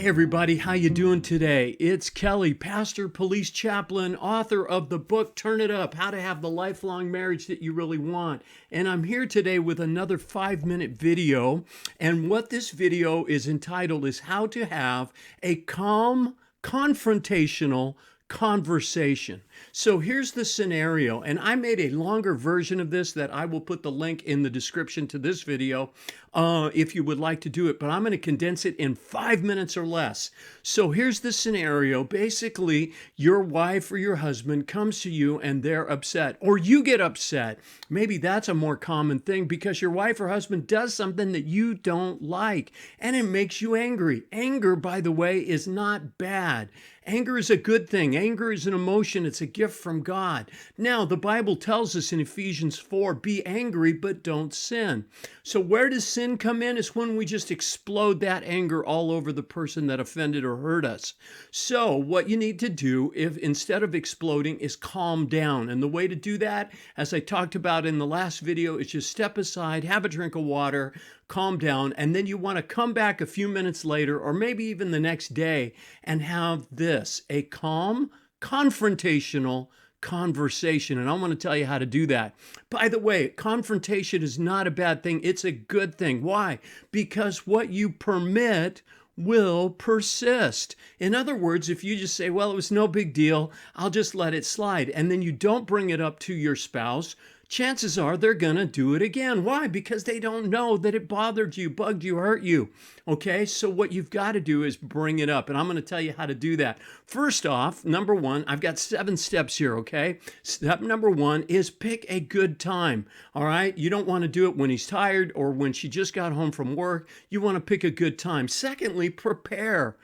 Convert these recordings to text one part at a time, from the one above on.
Hey everybody, how you doing today? It's Kelly, pastor, police chaplain, author of the book Turn It Up, How to Have the Lifelong Marriage That You Really Want. And I'm here today with another 5-minute video. And what this video is entitled is How to Have a Calm, Confrontational Conversation. So here's the scenario, and I made a longer version of this that I will put the link in the description to this video if you would like to do it, but I'm going to condense it in 5 minutes or less. So here's the scenario. Basically, your wife or your husband comes to you and they're upset, or you get upset. Maybe that's a more common thing because your wife or husband does something that you don't like and it makes you angry. Anger, by the way, is not bad. Anger is a good thing. Anger is an emotion. It's a gift from God. Now, the Bible tells us in Ephesians 4, be angry, but don't sin. So where does sin come in? It's when we just explode that anger all over the person that offended or hurt us. So what you need to do, if instead of exploding, is calm down. And the way to do that, as I talked about in the last video, is just step aside, have a drink of water, calm down, and then you want to come back a few minutes later, or maybe even the next day, and have this, a calm, confrontational conversation. And I want to tell you how to do that. By the way, confrontation is not a bad thing. It's a good thing. Why? Because what you permit will persist. In other words, if you just say, well, it was no big deal, I'll just let it slide, and then you don't bring it up to your spouse, chances are they're going to do it again. Why? Because they don't know that it bothered you, bugged you, hurt you. Okay, so what you've got to do is bring it up, and I'm going to tell you how to do that. First off, number one, I've got 7 steps here, okay? Step number 1 is pick a good time, all right? You don't want to do it when he's tired or when she just got home from work. You want to pick a good time. Secondly, prepare.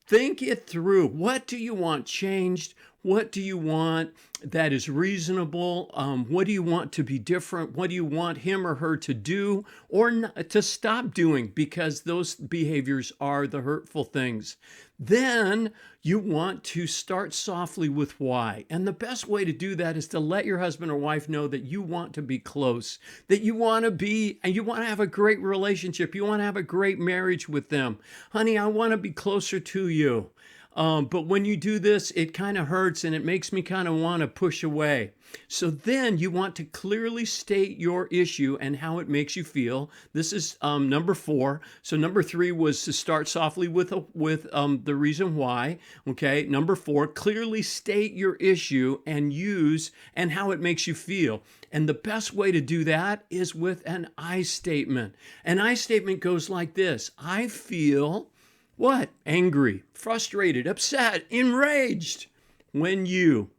Think it through. What do you want changed? What do you want that is reasonable? What do you want to be different? What do you want him or her to do or not, to stop doing? Because those behaviors are the hurtful things. Then you want to start softly with why. And the best way to do that is to let your husband or wife know that you want to be close, that you want to be, and you want to have a great relationship. You want to have a great marriage with them. Honey, I want to be closer to you. But when you do this, it kind of hurts and it makes me kind of want to push away. So then you want to clearly state your issue and how it makes you feel. This is number 4. So number 3 was to start softly with the reason why. Okay. Number 4, clearly state your issue and how it makes you feel. And the best way to do that is with an I statement. An I statement goes like this: I feel what? Angry, frustrated, upset, enraged when you.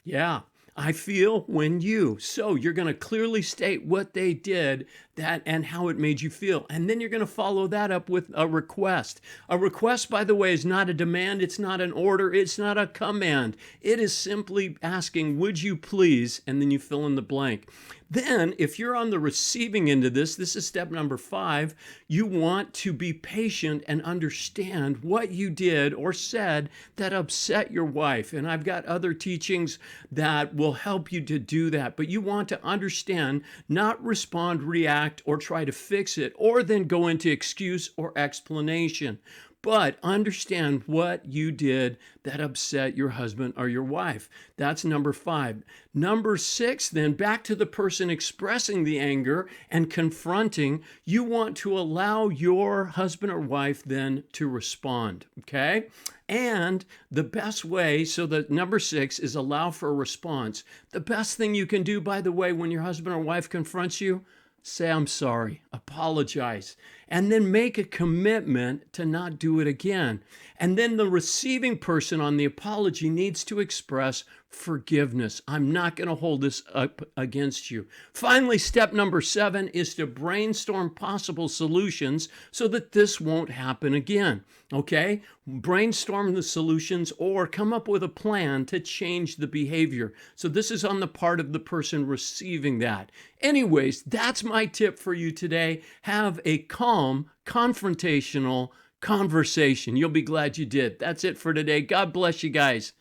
Yeah, I feel when you. So you're going to clearly state what they did that and how it made you feel. And then you're going to follow that up with a request. A request, by the way, is not a demand. It's not an order. It's not a command. It is simply asking, would you please? And then you fill in the blank. Then, if you're on the receiving end of this is step number 5, you want to be patient and understand what you did or said that upset your wife. And I've got other teachings that will help you to do that. But you want to understand, not respond, react, or try to fix it, or then go into excuse or explanation. But understand what you did that upset your husband or your wife. That's number 5. Number 6, then, back to the person expressing the anger and confronting, you want to allow your husband or wife then to respond, okay? And the best way, so that number 6 is allow for a response. The best thing you can do, by the way, when your husband or wife confronts you, say, I'm sorry, apologize, and then make a commitment to not do it again. And then the receiving person on the apology needs to express forgiveness. I'm not going to hold this up against you. Finally, step number 7 is to brainstorm possible solutions so that this won't happen again. Okay? Brainstorm the solutions or come up with a plan to change the behavior. So this is on the part of the person receiving that. Anyways, that's my tip for you today. Have a calm, confrontational conversation. You'll be glad you did. That's it for today. God bless you guys.